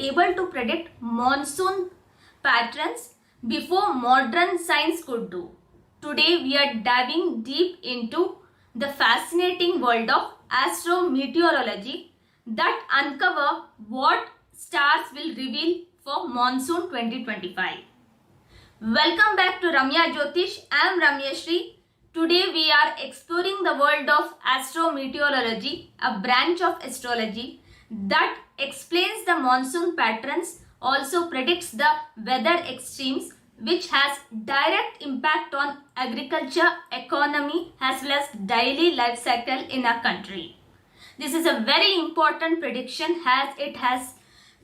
able to predict monsoon patterns before modern science could do. Today we are diving deep into the fascinating world of astrometeorology that uncover what stars will reveal for monsoon 2025. Welcome back to Ramya Jyotish. I am Ramyashri. Today we are exploring the world of astrometeorology, a branch of astrology that explains the monsoon patterns, also predicts the weather extremes, which has direct impact on agriculture, economy as well as daily life cycle in our country. This is a very important prediction as it has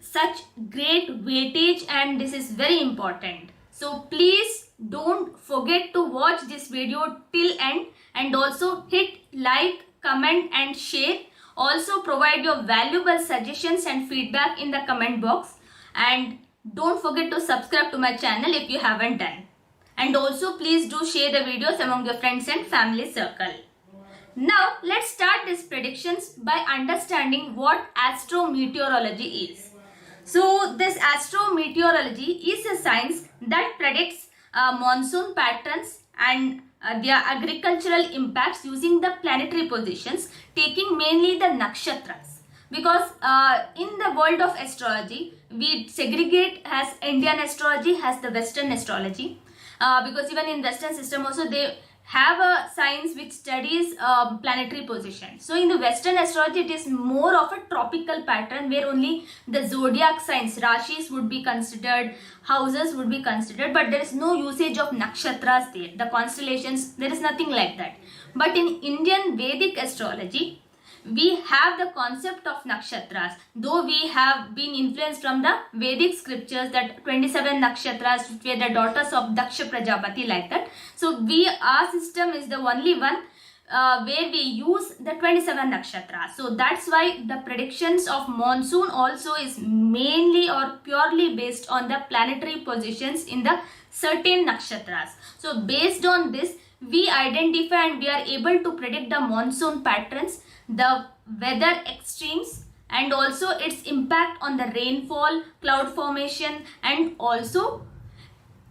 such great weightage and this is very important. So please don't forget to watch this video till end and also hit like, comment and share. Also provide your valuable suggestions and feedback in the comment box, and don't forget to subscribe to my channel if you haven't done. And also please do share the videos among your friends and family circle. Now let's start these predictions by understanding what astrometeorology is. So this astrometeorology is a science that predicts monsoon patterns and their agricultural impacts using the planetary positions, taking mainly the nakshatras. Because in the world of astrology, we segregate as Indian astrology as the Western astrology. Because even in Western system also they have a science which studies planetary position. So in the Western astrology, it is more of a tropical pattern where only the zodiac signs, rashis would be considered, houses would be considered, but there is no usage of nakshatras there. The constellations, there is nothing like that. But in Indian Vedic astrology, we have the concept of nakshatras, though we have been influenced from the Vedic scriptures that 27 nakshatras which were the daughters of Daksha Prajapati, like that. So our system is the only one where we use the 27 nakshatras. So that's why the predictions of monsoon also is mainly or purely based on the planetary positions in the certain nakshatras. So based on this, we identify and we are able to predict the monsoon patterns, the weather extremes, and also its impact on the rainfall, cloud formation, and also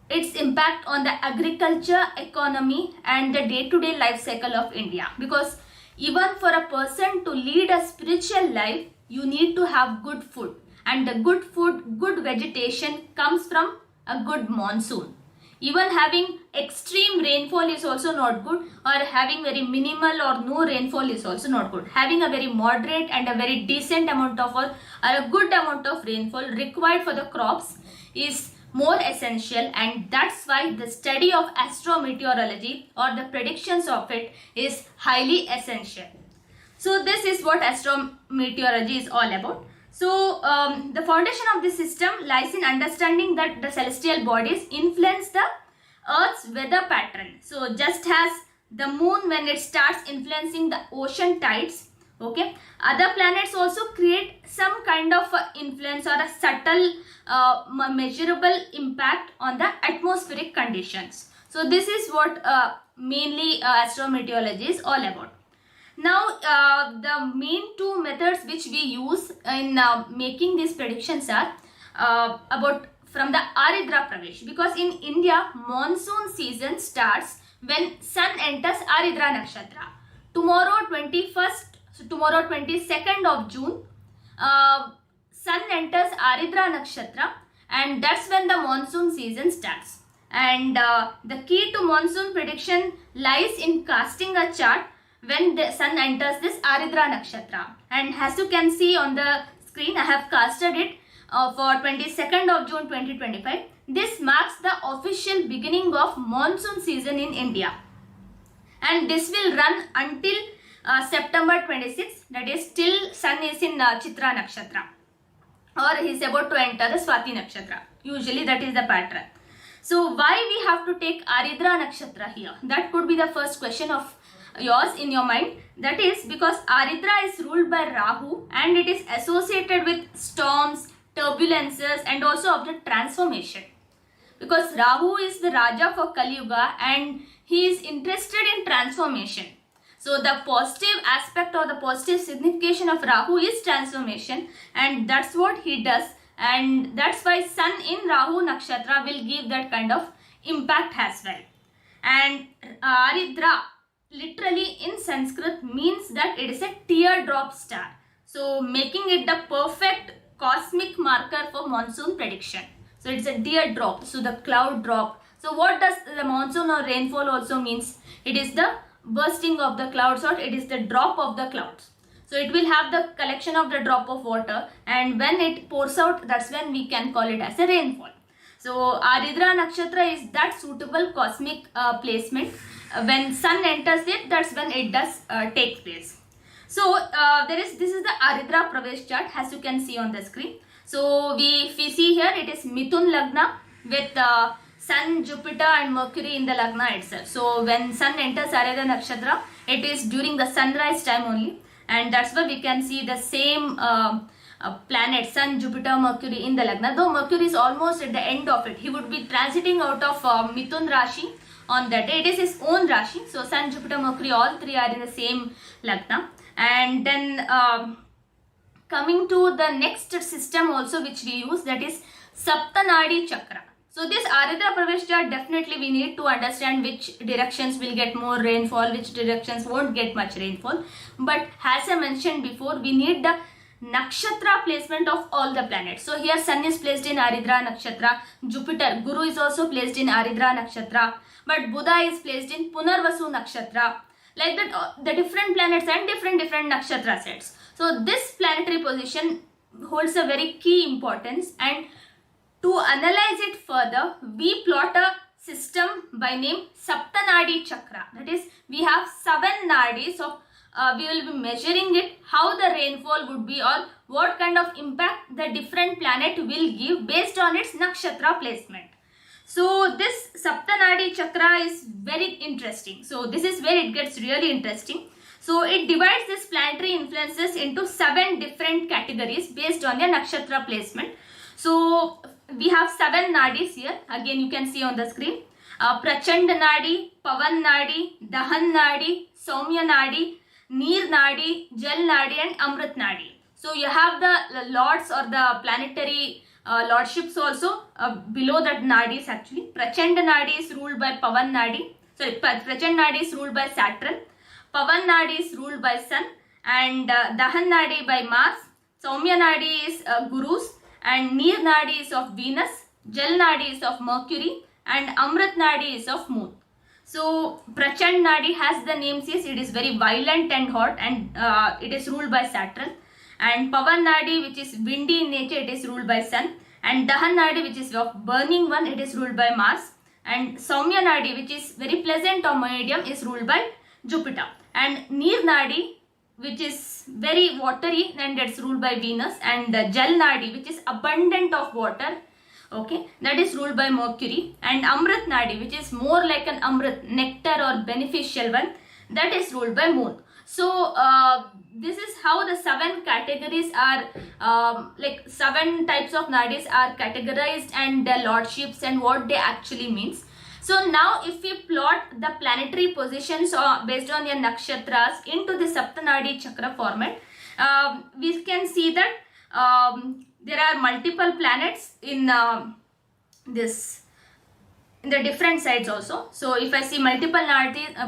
its impact on the agriculture, economy and the day-to-day life cycle of India. Because even for a person to lead a spiritual life, you need to have good food, and the good food, good vegetation comes from a good monsoon. Even having extreme rainfall is also not good, or having very minimal or no rainfall is also not good. Having a very moderate and a very decent amount of or a good amount of rainfall required for the crops is more essential, and that's why the study of astrometeorology or the predictions of it is highly essential. So this is what astrometeorology is all about. So the foundation of this system lies in understanding that the celestial bodies influence the Earth's weather pattern. So just as the moon, when it starts influencing the ocean tides, okay, other planets also create some kind of influence or a subtle measurable impact on the atmospheric conditions. So this is what mainly astrometeorology is all about. Now the main two methods which we use in making these predictions are about from the Aridra Pravesh, because in India monsoon season starts when sun enters Aridra Nakshatra. Tomorrow 22nd of June, sun enters Aridra Nakshatra, and that's when the monsoon season starts. And the key to monsoon prediction lies in casting a chart when the sun enters this Aridra Nakshatra. And as you can see on the screen, I have casted it for 22nd of June 2025. This marks the official beginning of monsoon season in India. And this will run until September 26th, that is till sun is in Chitra Nakshatra, or he is about to enter the Swati Nakshatra. Usually that is the pattern. So why we have to take Aridra Nakshatra here? That could be the first question of yours in your mind. That is because Aridra is ruled by Rahu and it is associated with storms, turbulences and also of the transformation. Because Rahu is the Raja for Kali Yuga and he is interested in transformation. So the positive aspect or the positive signification of Rahu is transformation, and that's what he does and that's why sun in Rahu Nakshatra will give that kind of impact as well. And Aridra literally in Sanskrit means that it is a teardrop star, so making it the perfect cosmic marker for monsoon prediction. So it's a teardrop, so the cloud drop. So what does the monsoon or rainfall also means? It is the bursting of the clouds, or it is the drop of the clouds. So it will have the collection of the drop of water, and when it pours out, that's when we can call it as a rainfall. So Aridra Nakshatra is that suitable cosmic placement. When sun enters it, that's when it does take place. So this is the Aridra Pravesh chart, as you can see on the screen. So if we see here, it is Mithun Lagna with Sun, Jupiter and Mercury in the Lagna itself. So when sun enters Aridra Nakshatra, it is during the sunrise time only, and that's why we can see the same planet, Sun, Jupiter, Mercury in the Lagna. Though Mercury is almost at the end of it, he would be transiting out of Mithun Rashi on that day. It is his own Rashi. So Sun, Jupiter, Mercury, all three are in the same Lagna. And then coming to the next system also which we use, that is Saptanadi Chakra. So this Aridra Pravesh chart, definitely we need to understand which directions will get more rainfall, which directions won't get much rainfall. But as I mentioned before, we need the nakshatra placement of all the planets. So here Sun is placed in Aridra Nakshatra, Jupiter, Guru is also placed in Aridra Nakshatra, but Buddha is placed in Punarvasu Nakshatra. Like that, the different planets and different nakshatra sets. So this planetary position holds a very key importance, and to analyze it further, we plot a system by name Saptanadi Chakra. That is, we have 7 nadis of we will be measuring it, how the rainfall would be, or what kind of impact the different planet will give based on its nakshatra placement. So this Saptanadi Chakra is very interesting. So this is where it gets really interesting. So it divides this planetary influences into 7 different categories based on their nakshatra placement. So we have 7 nadis here. Again, you can see on the screen. Prachanda Nadi, Pavan Nadi, Dahan Nadi, Saumya Nadi, Neer Nadi, Jal Nadi and Amrit Nadi. So you have the lords or the planetary lordships also below that nadis actually. Prachanda Nadi is ruled by Pavan Nadi. Sorry, Prachanda Nadi is ruled by Saturn. Pavan Nadi is ruled by Sun, and Dahan Nadi by Mars. Saumya Nadi is Gurus, and Neer Nadi is of Venus. Jal Nadi is of Mercury, and Amrit Nadi is of Moon. So Prachand Nadi has the name says, it is very violent and hot, and it is ruled by Saturn. And Pavan Nadi, which is windy in nature, it is ruled by Sun. And Dahan Nadi, which is of burning one, it is ruled by Mars. And Saumya Nadi, which is very pleasant or medium, is ruled by Jupiter. And Neer Nadi, which is very watery, and it's ruled by Venus. And Jal Nadi, which is abundant of water, okay, that is ruled by Mercury. And Amrit Nadi, which is more like an Amrit, nectar or beneficial one, that is ruled by Moon. So this is how the 7 categories are, like 7 types of nadis are categorized, and their lordships and what they actually means. So now if we plot the planetary positions based on their nakshatras into the Saptanadi Chakra format, we can see that there are multiple planets in in the different sides also. So if I see multiple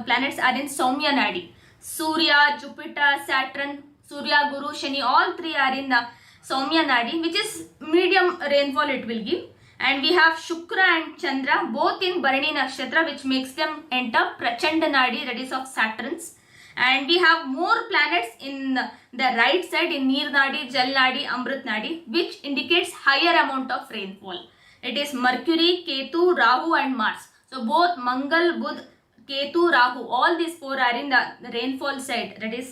planets are in Saumya Nadi. Surya, Jupiter, Saturn, Surya, Guru, Shani, all 3 are in the Saumya Nadi, which is medium rainfall it will give. And we have Shukra and Chandra both in Bharani Nakshatra, which makes them enter Prachanda Nadi, that is of Saturn's. And we have more planets in the right side in Neer Nadi, Jal Nadi, Amrit Nadi, which indicates higher amount of rainfall. It is Mercury, Ketu, Rahu and Mars. So both Mangal, Budh, Ketu, Rahu, all these 4 are in the rainfall side, that is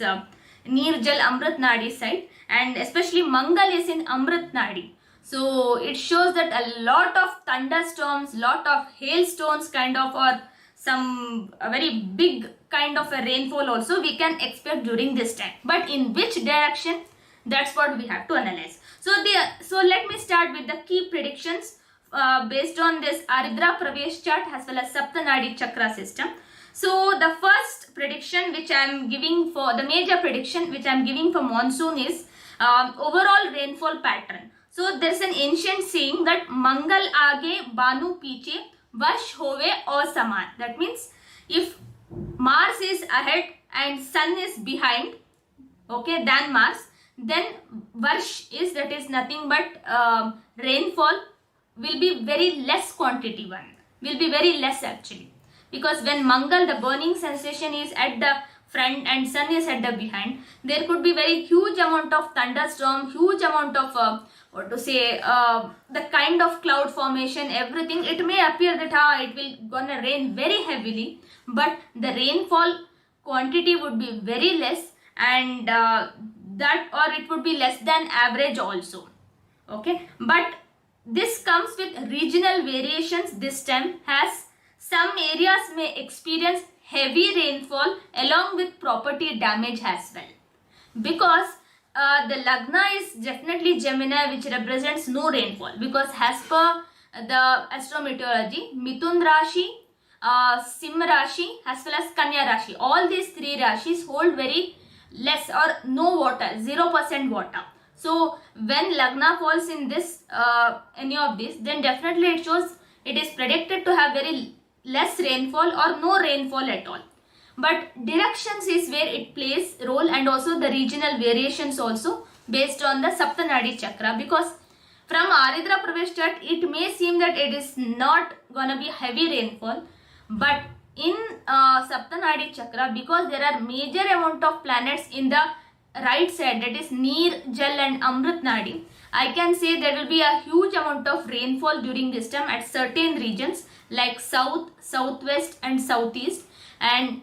Neer, Jal, Amrit Nadi side, and especially Mangal is in Amrit Nadi. So it shows that a lot of thunderstorms, lot of hailstones kind of, or a very big kind of a rainfall also we can expect during this time. But in which direction, that's what we have to analyze. So let me start with the key predictions based on this Aridra Pravesh chart as well as Saptanadi Chakra system. So the first prediction which I am giving for the major prediction which I am giving for monsoon is overall rainfall pattern. So there's an ancient saying that Mangal aage Banu piche Vash hove asaman. That means if Mars is ahead and Sun is behind, okay, than Mars, then Varsh is, that is nothing but rainfall will be very less quantity one, will be very less actually, because when Mangal, the burning sensation, is at the front and Sun is at the behind, there could be very huge amount of thunderstorm, huge amount of the kind of cloud formation, everything. It may appear that it will gonna rain very heavily, but the rainfall quantity would be very less, and that, or it would be less than average also. Okay, but this comes with regional variations this time, as some areas may experience heavy rainfall along with property damage as well, because the Lagna is definitely Gemini, which represents no rainfall, because as per the astrometeorology, Mithun Rashi, Sim Rashi as well as Kanya Rashi, all these three Rashis hold very less or no water, 0% water. So when Lagna falls in this any of these, then definitely it shows it is predicted to have very less rainfall or no rainfall at all. But directions is where it plays role, and also the regional variations also based on the Saptanadi chakra, because from Aridra Praveshtat it may seem that it is not gonna be heavy rainfall, but in Saptanadi chakra, because there are major amount of planets in the right side, that is Neer, Jal and Amrit Nadi, I can say there will be a huge amount of rainfall during this time at certain regions like south, southwest and southeast, and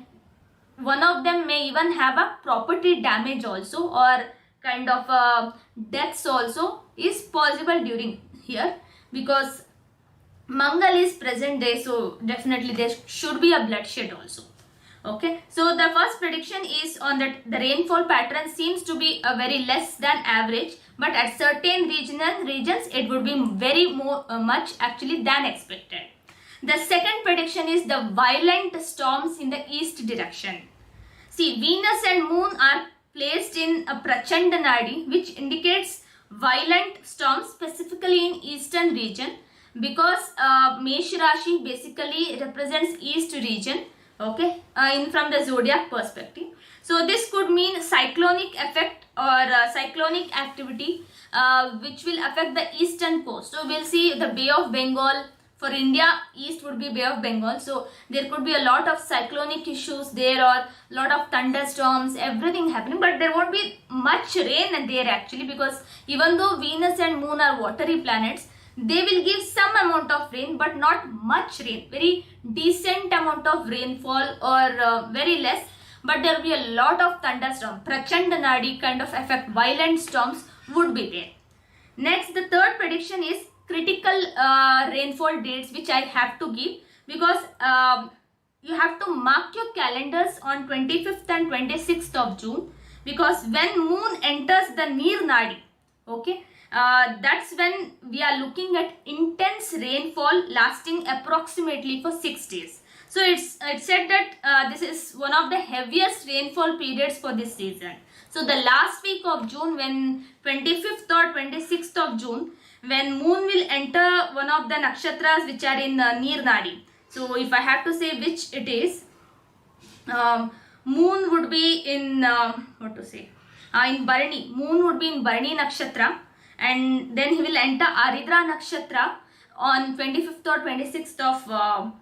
one of them may even have a property damage also, or kind of deaths also is possible during here, because Mangal is present there, so definitely there should be a bloodshed also. Okay, so the first prediction is on that the rainfall pattern seems to be a very less than average, but at certain regions it would be very much actually than expected. The second prediction is the violent storms in the east direction. See, Venus and Moon are placed in a Prachanda Nadi, which indicates violent storms specifically in eastern region, because Mesh Rashi basically represents east region, okay, from the zodiac perspective. So this could mean cyclonic effect or cyclonic activity which will affect the eastern coast. So we'll see the Bay of Bengal. For India, east would be Bay of Bengal, so there could be a lot of cyclonic issues there, or lot of thunderstorms, everything happening, but there won't be much rain there actually, because even though Venus and Moon are watery planets, they will give some amount of rain but not much rain, very decent amount of rainfall or very less, but there will be a lot of thunderstorm, Prachanda Nadi kind of effect, violent storms would be there. Next, the third prediction is critical rainfall dates which I have to give, because you have to mark your calendars on 25th and 26th of June, because when Moon enters the Neer Nadi, okay, that's when we are looking at intense rainfall lasting approximately for 6 days. So it's said that this is one of the heaviest rainfall periods for this season. So the last week of June, when 25th or 26th of June, when Moon will enter one of the nakshatras which are in Neer Nadi. So if I have to say which it is, Moon would be in in Bharani. Moon would be in Bharani nakshatra, and then he will enter Aridra nakshatra on 25th or 26th of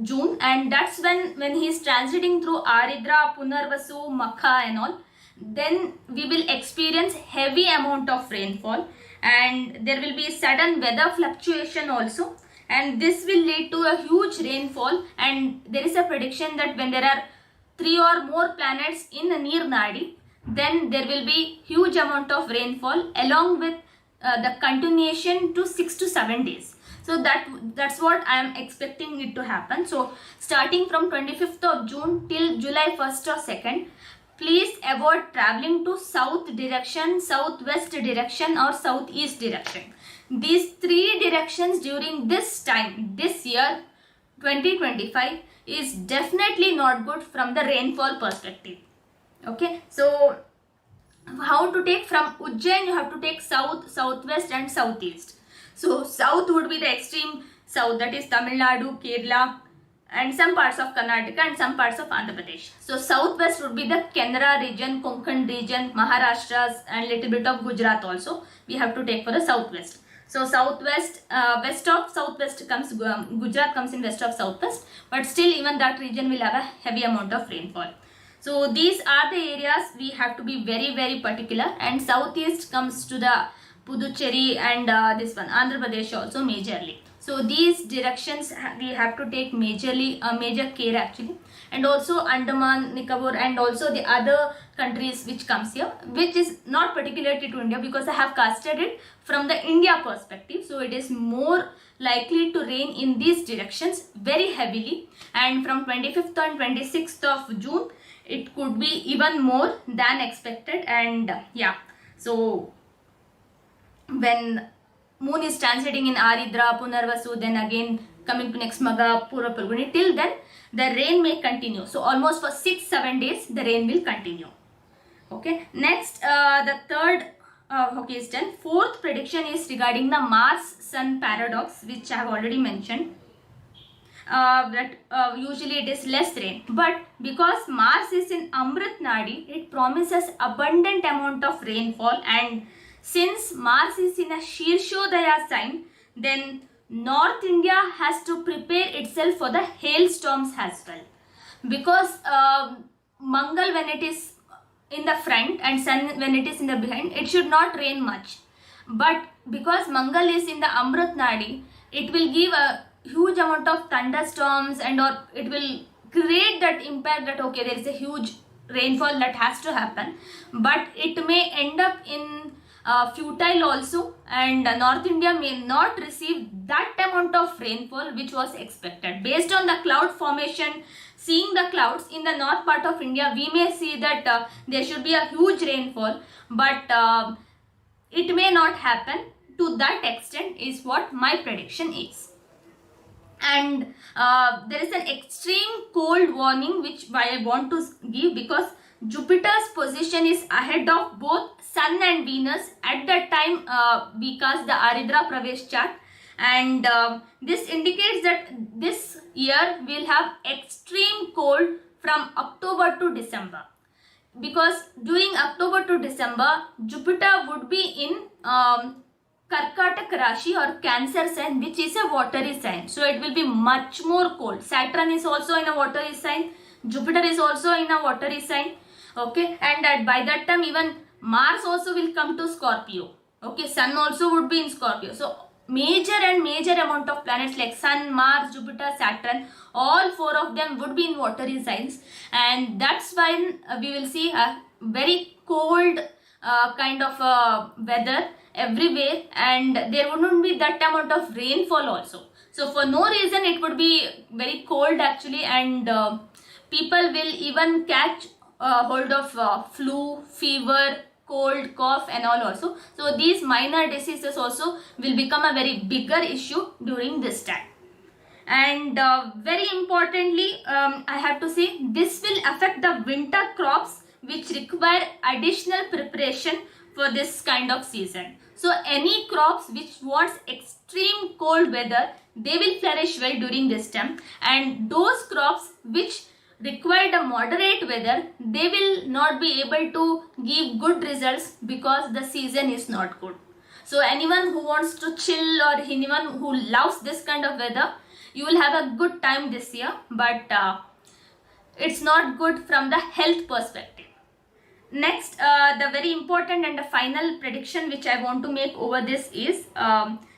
June, and that's when he is transiting through Aridra, Punarvasu, Makha and all. Then we will experience heavy amount of rainfall, and there will be sudden weather fluctuation also, and this will lead to a huge rainfall. And there is a prediction that when there are 3 or more planets in the Neer Nadi, then there will be huge amount of rainfall along with the continuation to 6 to 7 days. So that's what I am expecting it to happen. So starting from 25th of June till July 1st or 2nd, please avoid traveling to south direction, southwest direction or southeast direction. These 3 directions during this time, this year 2025, is definitely not good from the rainfall perspective. Okay, so how to take from Ujjain, you have to take south, southwest and southeast. So south would be the extreme south, that is Tamil Nadu, Kerala and some parts of Karnataka and some parts of Andhra Pradesh. So southwest would be the Canara region, Konkan region, Maharashtra and little bit of Gujarat also we have to take for the southwest. So southwest, west of southwest comes, Gujarat comes in west of southwest, but still even that region will have a heavy amount of rainfall. So these are the areas we have to be very, very particular, and southeast comes to the Puducherry and this one Andhra Pradesh also majorly. So these directions we have to take majorly major care actually, and also Andaman, Nicobar and also the other countries which comes here, which is not particularly to India because I have casted it from the India perspective. So it is more likely to rain in these directions very heavily, and from 25th and 26th of June it could be even more than expected. And yeah, so when moon is transiting in Aridra, Punarvasu, then again coming to next Magha, Purva Phalguni, till then the rain may continue. So almost for 6-7 days the rain will continue. Okay, next the third okay is done. Fourth prediction is regarding the Mars Sun paradox, which I have already mentioned. That usually it is less rain, but because Mars is in Amrit Nadi, it promises abundant amount of rainfall, and since Mars is in a Shirshodaya sign, then North India has to prepare itself for the hailstorms as well, because Mangal, when it is in the front and Sun when it is in the behind, it should not rain much, but because Mangal is in the Amrit Nadi, it will give a huge amount of thunderstorms, and or it will create that impact that okay, there is a huge rainfall that has to happen, but it may end up in futile also, and North India may not receive that amount of rainfall which was expected. Based on the cloud formation, seeing the clouds in the north part of India, we may see that there should be a huge rainfall, but it may not happen to that extent is what my prediction is. And there is an extreme cold warning which I want to give, because Jupiter's position is ahead of both Sun and Venus at that time we cast the Aridra Pravesh chart, and this indicates that this year we will have extreme cold from October to December, because during October to December Jupiter would be in Karkatak Rashi or Cancer sign, which is a watery sign. So it will be much more cold. Saturn is also in a watery sign. Jupiter is also in a watery sign. Okay, and by that time even Mars also will come to Scorpio. Okay, Sun also would be in Scorpio. So major amount of planets like Sun, Mars, Jupiter, Saturn, all four of them would be in watery signs, and that's why we will see a very cold kind of weather everywhere, and there wouldn't be that amount of rainfall also. So for no reason it would be very cold actually, and people will even catch hold of flu, fever, cold, cough and all also. So these minor diseases also will become a very bigger issue during this time. And very importantly, I have to say this will affect the winter crops which require additional preparation for this kind of season. So any crops which wants extreme cold weather, they will flourish well during this time, and those crops which require the moderate weather, they will not be able to give good results because the season is not good. So anyone who wants to chill or anyone who loves this kind of weather, you will have a good time this year, but it's not good from the health perspective. Next, the very important and the final prediction which I want to make over this is,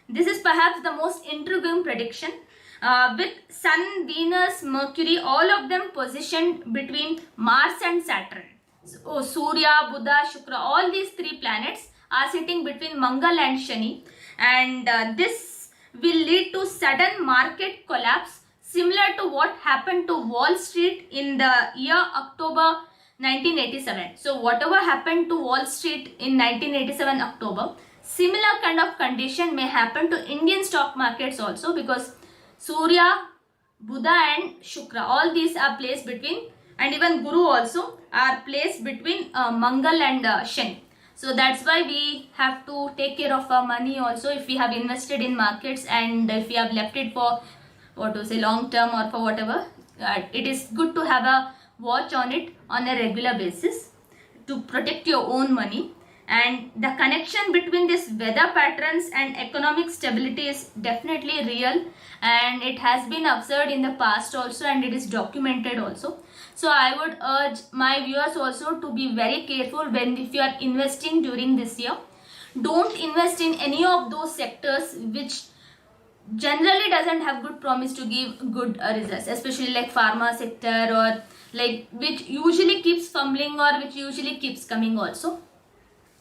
this is perhaps the most intriguing prediction. With Sun, Venus, Mercury, all of them positioned between Mars and Saturn. So, Surya, Buddha, Shukra, all these three planets are sitting between Mangal and Shani, and this will lead to sudden market collapse similar to what happened to Wall Street in the year October 1987. So whatever happened to Wall Street in 1987 October, similar kind of condition may happen to Indian stock markets also, because Surya, Buddha and Shukra, all these are placed between, and even Guru also, are placed between Mangal and Shani. So that's why we have to take care of our money also. If we have invested in markets and if we have left it for what to say long term or for whatever, it is good to have a watch on it on a regular basis to protect your own money. And the connection between this weather patterns and economic stability is definitely real, and it has been observed in the past also, and it is documented also. So I would urge my viewers also to be very careful when if you are investing during this year. Don't invest in any of those sectors which generally doesn't have good promise to give good results, especially like pharma sector, or like which usually keeps fumbling or which usually keeps coming also.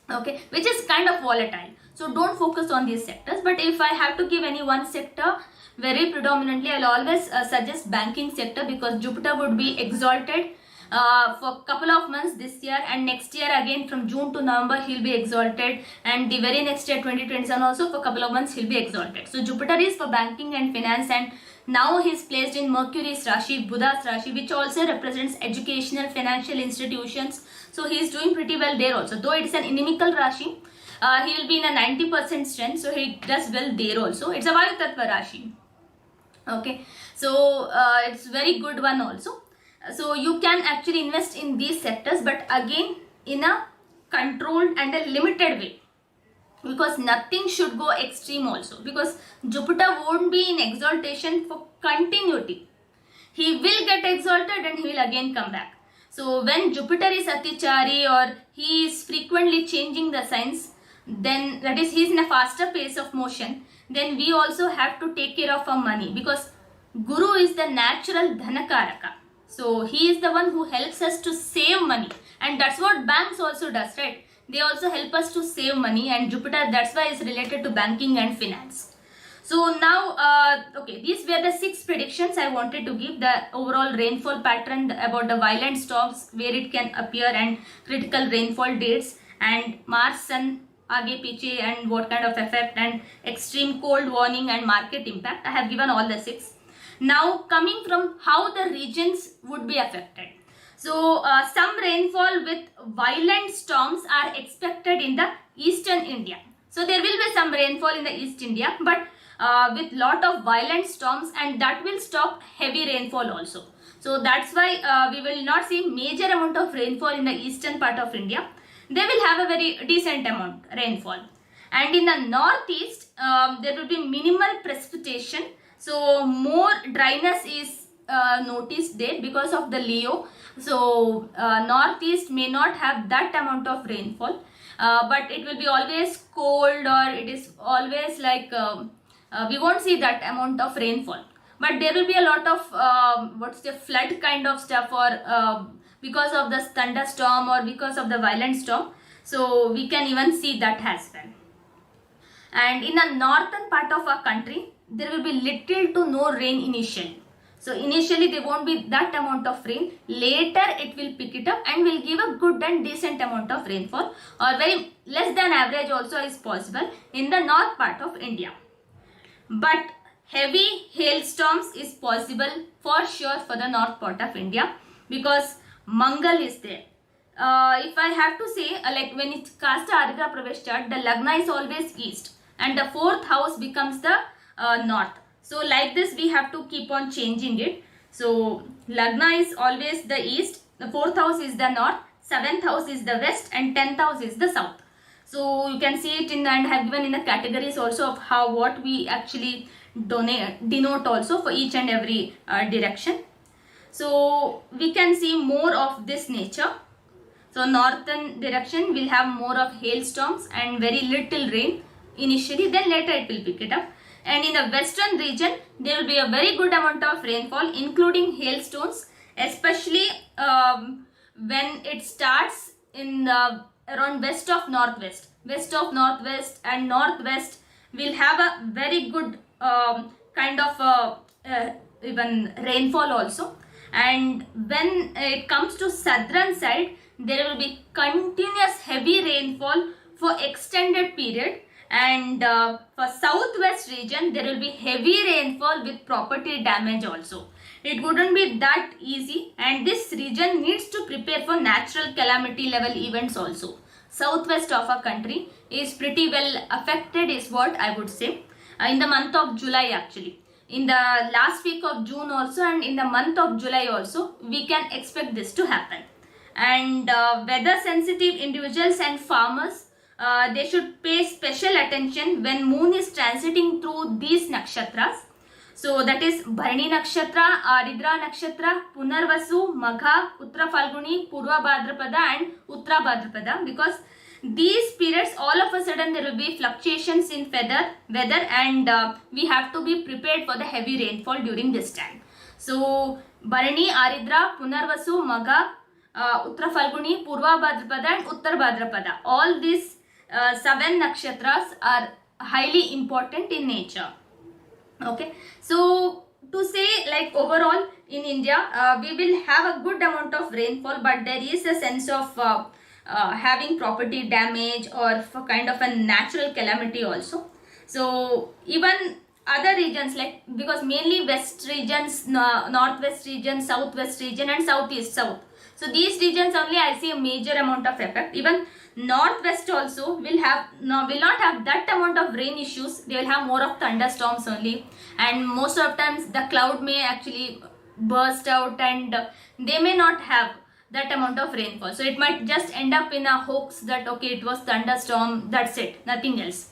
Okay, which is kind of volatile. So don't focus on these sectors. But if I have to give any one sector very predominantly, I'll always suggest banking sector, because Jupiter would be exalted for a couple of months this year, and next year again from June to November he'll be exalted, and the very next year 2027 also for a couple of months he'll be exalted. So Jupiter is for banking and finance, and now he's placed in Mercury's Rashi, Buddha's Rashi, which also represents educational financial institutions. So he is doing pretty well there also. Though it's an inimical Rashi, he will be in a 90% strength, so he does well there also. It's a Vayu Tattva Rashi. Okay, so it's very good one also. So you can actually invest in these sectors, but again in a controlled and a limited way, because nothing should go extreme also, because Jupiter won't be in exaltation for continuity. He will get exalted and he will again come back. So when Jupiter is Atichari or he is frequently changing the signs, then that is he is in a faster pace of motion, then we also have to take care of our money, because Guru is the natural Dhanakaraka. So he is the one who helps us to save money, and that's what banks also does, right? They also help us to save money, and Jupiter, that's why is related to banking and finance. So now, okay, these were the 6 predictions I wanted to give. The overall rainfall pattern, about the violent storms, where it can appear, and critical rainfall dates, and Mars, Sun, Aage Piche, and what kind of effect, and extreme cold warning and market impact. I have given all the 6. Now coming from how the regions would be affected. So some rainfall with violent storms are expected in the eastern India. So there will be some rainfall in the East India, but with lot of violent storms, and that will stop heavy rainfall also. So that's why we will not see major amount of rainfall in the eastern part of India. They will have a very decent amount rainfall. And in the northeast, there will be minimal precipitation. So more dryness is noticed there because of the Leo. So northeast may not have that amount of rainfall, but it will be always cold, or it is always like we won't see that amount of rainfall. But there will be a lot of what's the flood kind of stuff, or because of the thunderstorm or because of the violent storm. So we can even see that as well. And in the northern part of our country, there will be little to no rain initially. So initially there won't be that amount of rain. Later it will pick it up and will give a good and decent amount of rainfall, or very less than average also is possible in the north part of India. But heavy hailstorms is possible for sure for the north part of India, because Mangal is there. If I have to say, like when it's cast a Arigra Pravesh chart, the Lagna is always east, and the 4th house becomes the north. So like this we have to keep on changing it. So Lagna is always the east, the 4th house is the north, 7th house is the west, and 10th house is the south. So you can see it in, and have given in the categories also of how what we actually denote also for each and every direction. So we can see more of this nature. So northern direction will have more of hailstorms and very little rain initially, then later it will pick it up. And in the western region, there will be a very good amount of rainfall, including hailstones, especially when it starts in the around west of northwest. West of northwest and northwest will have a very good kind of even rainfall also. And when it comes to southern side, there will be continuous heavy rainfall for extended period. And for southwest region, there will be heavy rainfall with property damage also. it wouldn't be that easy, and this region needs to prepare for natural calamity level events also. Southwest of our country is pretty well affected is what I would say. In the month of July actually. In the last week of June also, and in the month of July also, we can expect this to happen. And weather sensitive individuals and farmers, they should pay special attention when moon is transiting through these nakshatras. So that is Bharani Nakshatra, Aridra Nakshatra, Punarvasu, Magha, Uttara Falguni, Purva Bhadrapada and Uttara Bhadrapada, because these periods all of a sudden there will be fluctuations in weather and we have to be prepared for the heavy rainfall during this time. So Bharani, Aridra, Punarvasu, Magha, Uttara Falguni, Purva Bhadrapada and Uttara Bhadrapada, all these 7 nakshatras are highly important in nature. Okay, so to say, like, overall in India we will have a good amount of rainfall, but there is a sense of having property damage or for kind of a natural calamity also. So even other regions, like, because mainly west regions, northwest region, southwest region and southeast south, so these regions only I see a major amount of effect. Even northwest also will not have that amount of rain issues. They will have more of thunderstorms only, and most of times the cloud may actually burst out and they may not have that amount of rainfall. So it might just end up in a hoax that okay, it was thunderstorm, that's it, nothing else.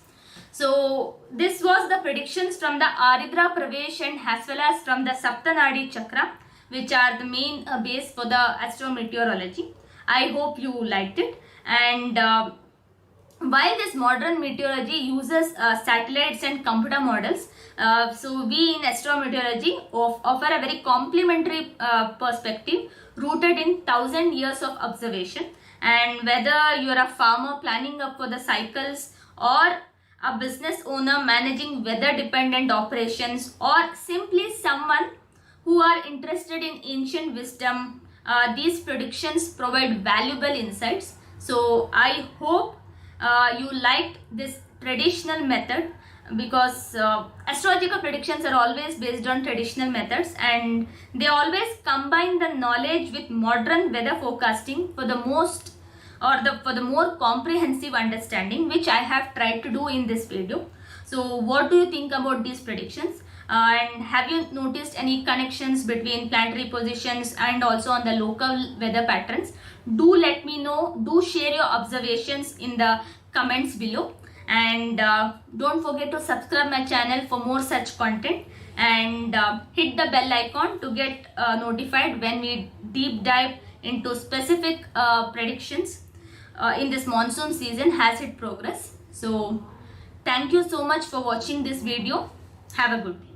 So this was the predictions from the Aridra Pravesh and as well as from the Saptanadi Chakra, which are the main base for the astrometeorology. I hope you liked it. And while this modern meteorology uses satellites and computer models, so we in astrometeorology offer a very complementary perspective rooted in 1000 years of observation. And whether you are a farmer planning up for the cycles, or a business owner managing weather dependent operations, or simply someone who are interested in ancient wisdom, these predictions provide valuable insights. So I hope you liked this traditional method, because astrological predictions are always based on traditional methods, and they always combine the knowledge with modern weather forecasting for the more comprehensive understanding, which I have tried to do in this video. So what do you think about these predictions? And have you noticed any connections between planetary positions and also on the local weather patterns? Do let me know. Do share your observations in the comments below. And don't forget to subscribe my channel for more such content, and hit the bell icon to get notified when we deep dive into specific predictions in this monsoon season as it progresses. So thank you so much for watching this video. Have a good day.